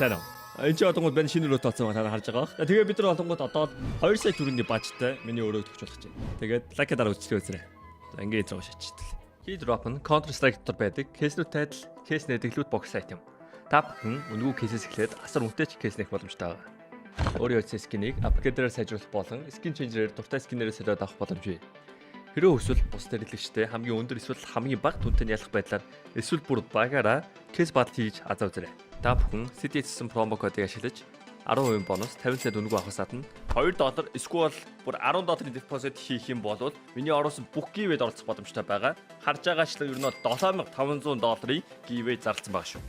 сайн уу? Энд чи одонгод байна шинэ өрөөт олцсон та харж байгаа. Тэгээ бид нар олонгод одоо 2 сая төгрөгийн бажтай миний өрөөд өгч болох чинь. Тэгээд лаки дараа үзлээ үзрээ. За ингээд зураг шатчихлээ. Key drop нь Counter Strike дотор байдаг кейснүүд тайтал, кейс нэдэглүүд бокс айт юм. Та бүхэн үнэгүй кейсээс эхлээд асар үнэтэй кейс нэх боломжтой байгаа. Өөрийн үеийн скинийг апгрейдерээр сайжруулах болон скин ченжерээр дуртай скинээрээ солиод авах боломжтой. Хэрвээ эсвэл бус дэрэлэгчтэй хамгийн өндөр эсвэл хамгийн бага түнтэй ялах байдлаар эсвэл бүр багаараа кейс батл хийж азаа үзээрэй. Та бүхэн CDS-сэн промо кодыг ашиглаж 10% бонус 50 цент үнэгүй авахаас гадна $2 эсвэл бүр $10 депозит хийх юм бол миний оруулсан бүх гивэд оролцох боломжтой байгаа. Харж байгаачлан ер нь $7500 гивэ зарласан байгаа шүү.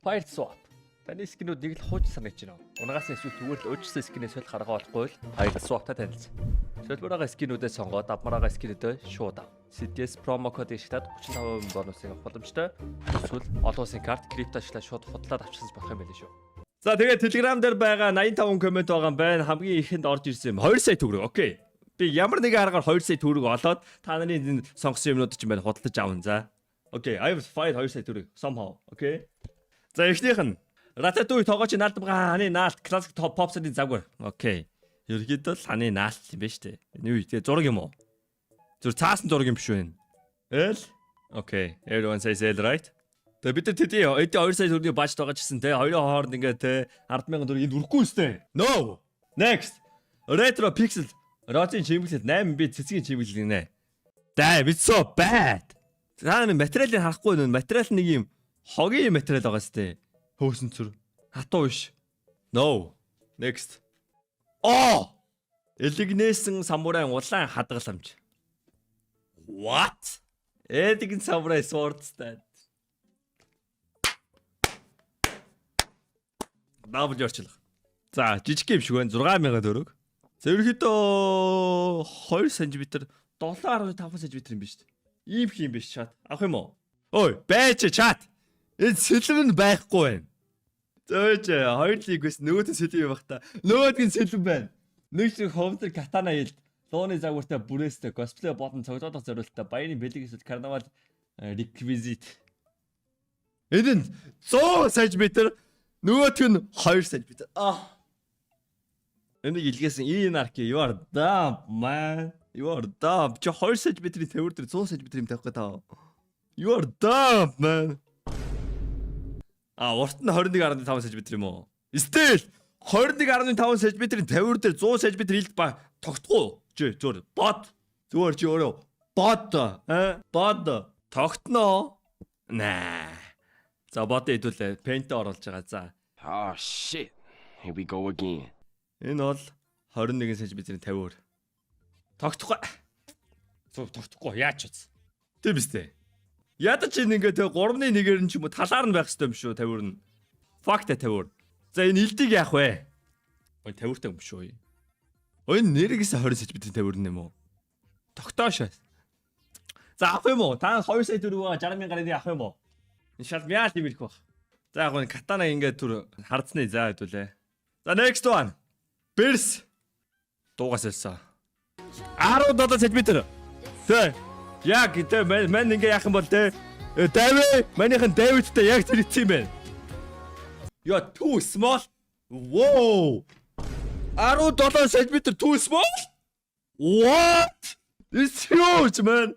Fire swap. Таны скинүүд нэг л хууч санаж байна. Унгаас эсвэл зүгээр л өөрчлөсөн скинээс бол гаргаа болохгүй л Fire swap-тай танилцсан. Солбороо скинүүдээ сонгоод авмараа скинүүдээ шууд ав. CDS промо кодыг ашиглаад 35% бонусыг авах боломжтой. Эсвэл олон улсын карт крипто ашиглаад шууд худлаад авчихсан болох юм байл шүү. За тэгээд Telegram дээр байгаа 85 коммент байгаа юм байна. Хамгийн ихэнд орж ирсэн юм 2 сая төгрөг. Окей. Би ямар нэгэн аргаар 2 сая төгрөг олоод та нарын сонгосон юмнууд чинь байна худалдаж авна за. Окей. I will find 2 сая төгрөг somehow. Окей. За эхнийх нь Ratatouille тоогооч наалдбага ханы наалт классик топ попсны загвар. Окей. Ерөөдөө л ханы наалт юм байна штэ. Энэ юу тэгээ зураг юм уу? Зүр цаасан зураг юм биш үү? Л. Окей. Everyone says L right. Тэгээ бид тэдний 2 сая төгрөгийн бажт байгаа ч гэсэн те хоёрын хооронд ингээ те 100000 төгрөг энд үрхгүй үстэй. No. Next. Retro pixel. Розын чимэглэл 8 би цэцгийн чимэглэл гинэ. Damn it's so bad. Цаана материалыг харахгүй нөө материал нэг юм хогийн материал байгаа сте. Хөөсөн зүр. Хатуу биш. No. Next. Oh! Элигнэсэн самурай улаан хадгаламж. What? Элигэн самурай sword stand. Дабл орчлох. За, жижиг юм шиг байна 6000 төгрөг. За, ерөөхдөө 2 см 7.5 см юм биш үү? Ийм их юм биш чат. Авах юм уу? Ой, байж чат. Энэ сэлэм нь байхгүй байна. Зөөж хоёр лигээс нөгөөдөө сэлэм байх та. Нөгөөдгийн сэлэм байна. Нэг шиг ховтер катана хилд. Лууны загвартай бүрээстэй косплей болон цогцолдох зориултаа баярын бэлэг эсвэл карнавал requisite. Энэ 100 см нөгөөх нь 2 см. Энийг илгээсэн инарки you are dumb man. You are dumb. Чи 2 см-ийн төвөр дээр 100 см юм тавих гэдэг. You are dumb man. Урт нь 21.5 см юм уу? Стил 21.5 см-ийн тавир дээр 100 см илд ба тогтохгүй. Чи зөөр бод. Зөөр чи өөрөө бод. Бод. Тогтноо. Наа. За бод хэдүүлээ. Paint оруулж байгаа. За. Oh shit. Here we go again. Энэ бол 21 см-ийн тавир. Тогтохгүй. Тогтохгүй яач вэ? Тэм бистэ. Ядаж энэ ингээ тэг 3.1-ээр нь ч юм уу талаар нь байх хэрэгтэй юм шүү тавир нь. Факт тавир. За энэ илдийг яах вэ? Ой тавиртай юм шүү. Ой нэрээс 20 см тавир нь юм уу? Тогтоош. За авах юм уу? Та 2 сая төгрөг 60,000 гарыг авах юм уу? Энэ шал мяа тийм ирэх баг. За яг энэ катана ингээ түр хардсны за хэдүүлээ. За next one. Берс. Дуугаас хэлсэн. 17 см. Тэ. Яг тэ мэн ингээ яах юм бол тэ Дэвид манийхэн Дэвидтэй яг тэр тийм байна. You're too small. Whoa. 17 см too small? What? It's huge man.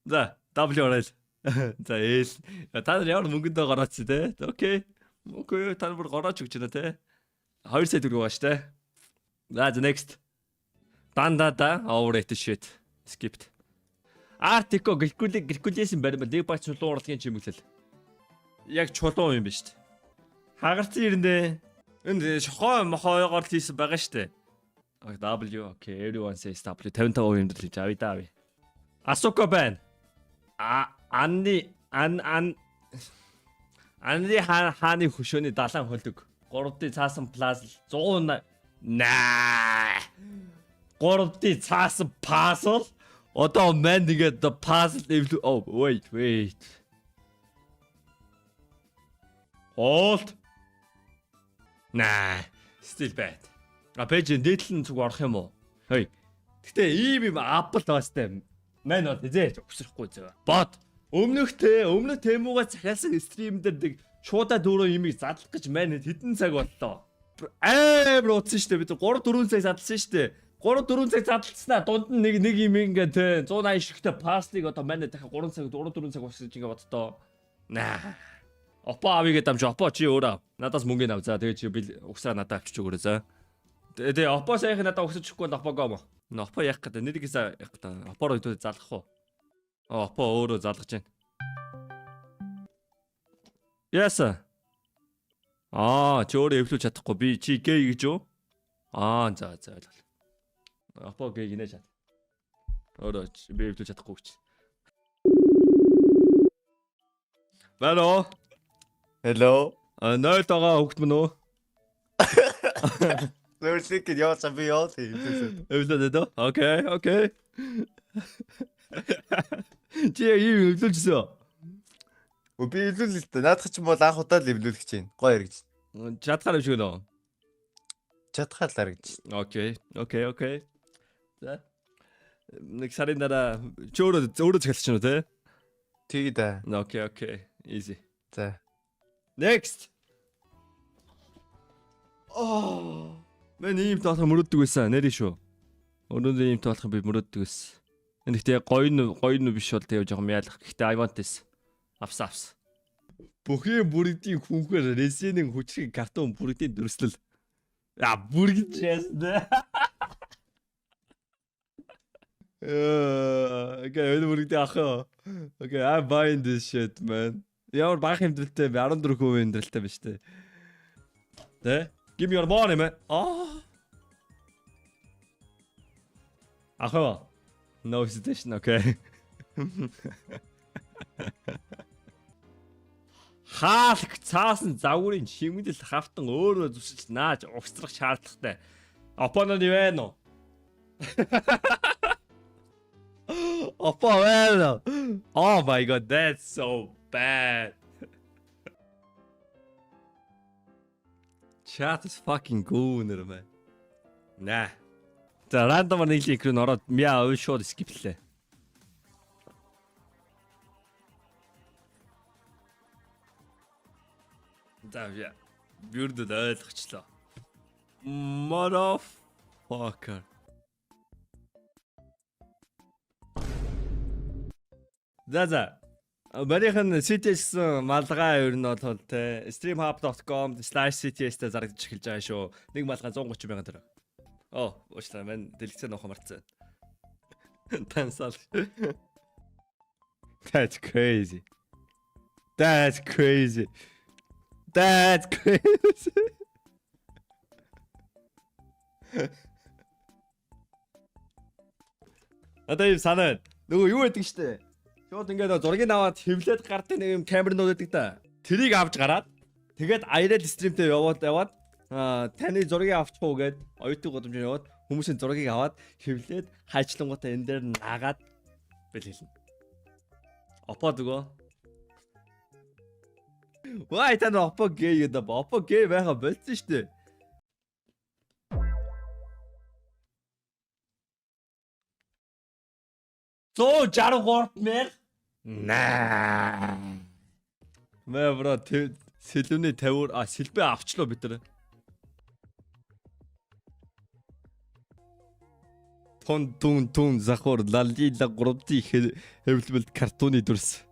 За, W орол. За, та нар ямар мөнгөндөө гараач тэ. Окей. Окей, та нар бүр гараач өгч байна тэ. 2 сая төгрөг байгаа штэ. За, next. Дандада overrated shit. Skipped. Artico Glycolation барим нэг багц чулуун урлагийн чимэглэл. Яг чулуун юм биш үү? Хагарцсан ирэндээ энэ шохоо мохоогоор хийсэн байгаа шүү дээ. W okay everyone says W 55% юм дэл авъя да авъя. Asuka байна. Анни хааны хөшөөний далайн хөлөг. 3D цаасан плазл 100 наа. 3D цаасан puzzle. Одоо man нэгэ the puzzle oh wait. Hold. Nah, still bad. Пэйж дээдлэн зүг орох юм уу? Хөөе. Гэтэ ийм апл таастай. Man бол зээч өсөхгүй зөө. Бод. Өмнөх темууга захиалсан стримдэр шуудаа дөрөв имийг задлах гэж маань хэдэн цаг боллоо. Амар утсан штэ бид 3 4 цаг задлсан штэ. 3 4 цаг задлснаа дунд нь нэг юм ингээд те 180 шигтэй пастыг одоо манай дахиад 3 цаг 4 цаг болсон гэж ингээд боддоо. Наа. Опа авигээ дамж опа чи өөрөө надаас мөнгө ав. За тэгээ чи би угсаа надад авчиж өгөөрэй за. Тэгээ опа сайхан надад угсаж өгөхгүй бол опагоо мо. Опа яах гэдэг нэрийгээс яах гэдэг. Опороо идүү залгах уу? Опа өөрөө залгаж байна. Яса. Чи өөрөө эвлүүлж чадахгүй. Би чи гей гэж юу? За ойлголоо. Опа гей гинэ чад. Өөрөө би эвлүүлж чадахгүй гэж. Hello. Нойл байгаа хөгт мөн үү? Лөрсик яа би яа тийм. Эвлээд дээ. Окей. Чи юу эвлүүлжсэн? Би эвлүүл л дээ. Наадах ч юм бол анх удаа л эвлүүлэх гэж байна. Гоё хэрэгж. Чадхаар юм шиг нөө. Чадхаалаа гэж. Окей. За. Нэг сарын дараа чи өөрөө захиалч нь үү те? Тэгээ да. Окей. Easy. За. Next. Мен ийм тоолох мөрөддөг байсан нэрийн шүү. Өнөөдөр ийм тоолох би мөрөддөг байсан. Гэхдээ гоё нь биш бол тэгээ жоохон яалах. Гэхдээ I want this. Авс. Бүхий бүрдийн хүнхээр ресенийн хүчрэг картон бүрдийн дүрслэл. Бүргэж ясна. Okay, бүрдийн ах. Okay, I'm buying this shit, man. Ямар бага хэмдрэлтэй 14% хэмдрэлтэй биш үү? Тэ? Give me your money, man. Ахаа. No hesitation, okay. Хаалх цаасан загварын чимэгдэл хавтан өөрөө зүсэж нааж угсрах шаардлагатай. Опоно ни вэ? Опо вэ? Oh my god, that's so bad. Chat is fucking gooner, man. Nah. За рандом нэг линк рүү ороод мяа шууд скиплээ. За яа. Бүрдэл ойлгочлоо. Motherfucker. За. Барийнхан CTS малгай ер нь бол те streamhub.com/CTS-тэй зарагдаж эхэлж байгаа шүү. Нэг малгай 130 сая төгрөг. Уучлаарай мен дэлгэцээ нөхө марцсан. Тансал. That's crazy. Одоо юм санаа. Нөгөө юу гэдэг штэ. Шууд ингээд зургийг аваад хэвлээд гардыг нэг юм камернууд байдаг да. Тэрийг авч гараад тэгээд IRL стримтэй яваад таны зургийг авчих уу гэд оюутан годомж яваад хүмүүсийн зургийг аваад хэвлээд хайчлангуудаа энэ дээр наагаад бэлгэлнэ. Опо дгөө. Вай тань опо гей гэдэг ба опо гей байха болцсон штэ. Зөө 63 мэр. Наа. Мэ бро сэлбэний 50 сэлбэ авчлаа бид нар. Тун захор лалила 3D хэвлэлт картоны дүрс.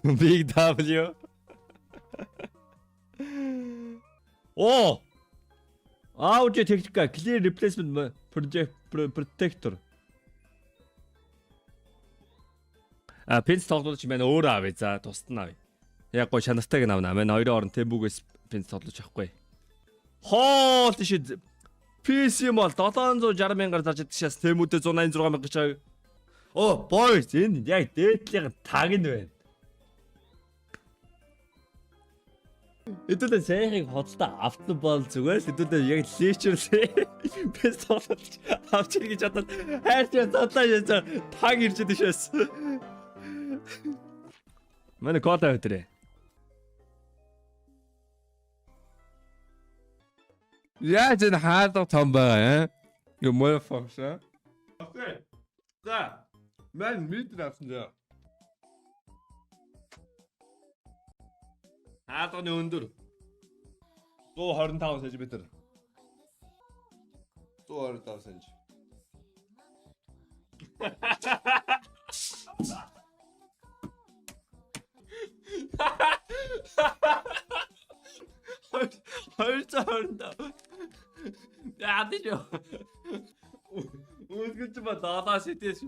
Big W. Audio Technica Clear Replacement Project Protector. Пенс тоглож байна өөрөө авъя. За тусад нь авъя. Яг гоо чанартайг нь авна. Манай хоёрын орон тембүгээс пенс тоглож авахгүй. Хоол тийш PC мал 760 мянгаар зарж идчихээс темүүдээ 186 мянга гэж авъя. Boys энэ яг дээдлийн таг нь байна. Хэдүүлээ сайхыг хоцтой автсан бол зүгээр л хэдүүлээ яг личэрлээ. Пенс тоглож авчих гэж бодоод хайрч задлаа яа таг ирж идчихээс. Манай код авдрээ. Яаж энэ хаадаг том байгаа юм? Motherfucker. Окей. За. Мен мид авсан заа. Хаалганы өндөр 125 см. 125 см. Хоёрцоо яа тийш. Үгүй ч ба даалаа шидэш.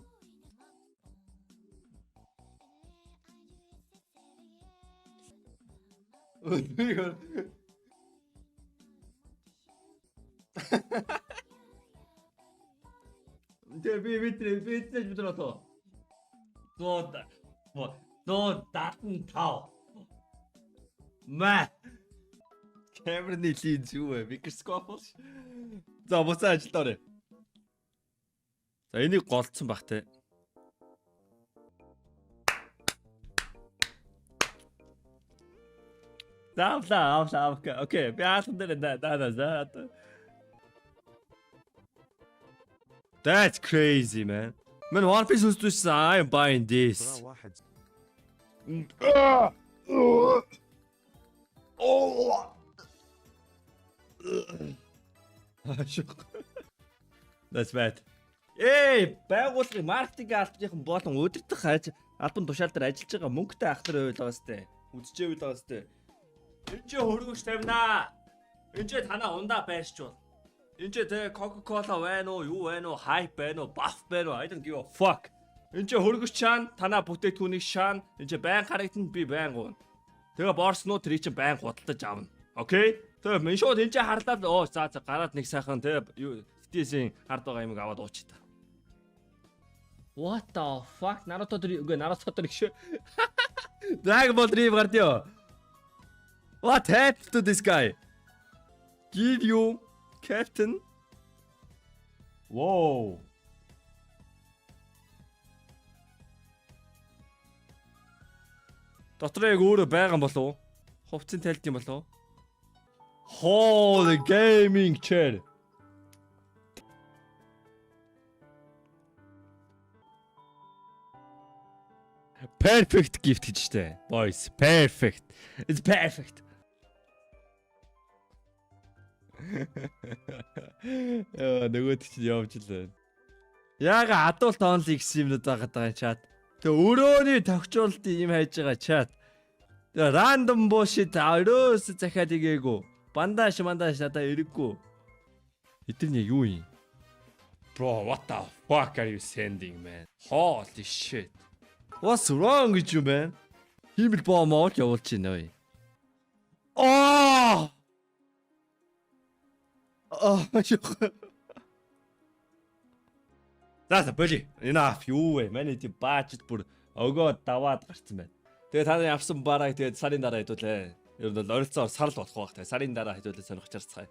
Тэгээ би битрото. Доо датан тав. Мэ. Камерны линз юу вэ? Микроскоп бол. За буцаа ажилдаа орё. За энийг голцсон бах те. Заавлаа. Окей. Би хаалган дээр даа. That's crazy, man. Man, One Piece was I am buying this. That's bad. Эй, байгууллагын маркетинг албаныхан болон өдөртөх албан тушаал дээр ажиллаж байгаа мөнгөтэй ах нар байл байгаа сте. Үзчихээ байл байгаа сте. Энд чи хөргөж тавина. Энд чи танаа ундаа байрчвал. Энд чи тэ Coca-Cola байна уу, юу байна уу, Hype байна уу, Buff байна уу, I don't give a fuck. Энд чи хөргөж чаана, танаа бүтээгдэхүүнийг шаана. Энд чи байн харагдана, би байн гуйна. Тэгээ борсноо тэрий чи байн худалдаж авна. Окей? Тэгээ мен шууд энд чи харлаад оо за гараад нэг сайхан тэ юу стейсийн хард байгаа юмыг аваад ууч та. What the fuck? Naruto шээ. Dragon Ball 3 гардио. What happened to this guy? Give you captain. Whoa. Дотор яг өөрөө байгаа юм болов уу? Хувцсан тайлт юм болов уу? Holy gaming chair. Perfect gift гэж штэ. Boys, perfect. It's perfect. Нөгөөд чинь явж лээ. Яага адуулт онли гэсэн юмнууд байгаа чат. Тэгээ өрөөний тогтчуулт юм хайж байгаа чат. Тэгээ random bullshit өрөөс захиад игээгүй. Бандаш надаа эрэггүй. Эдгээр юу юм? Bro, what the fuck are you sending, man? Holy shit. What's wrong with you, man? Химэл боомоо явуулж байна ой. Аа! За боли. Enough юу вэ? Манай тийм баажд бүр өгөө даваад гарцсан байна. Тэгээ та нарын авсан бараг тэгээ сарын дараа хэдүүлээ. Ер нь бол ойролцоогоор сар л болох байх тэгээ. Сарын дараа хэдүүлээ сонирхож харцгаая.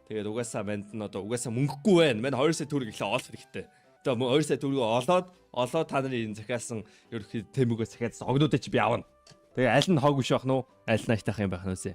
Тэгээд угаасаа манд нь одоо угаасаа мөнгөгүй байна. Мань 2 сая төгрөг ихлэ олох хэрэгтэй. Тэгээ 2 сая төгрөгөө олоод та нарын захиалсан ерөөхдөө тэмүгөө захиалсан огнуудыг чи би авна. Тэгээ аль нь хог биш байх нь уу? Аль нь айтах юм байх нь үсэ.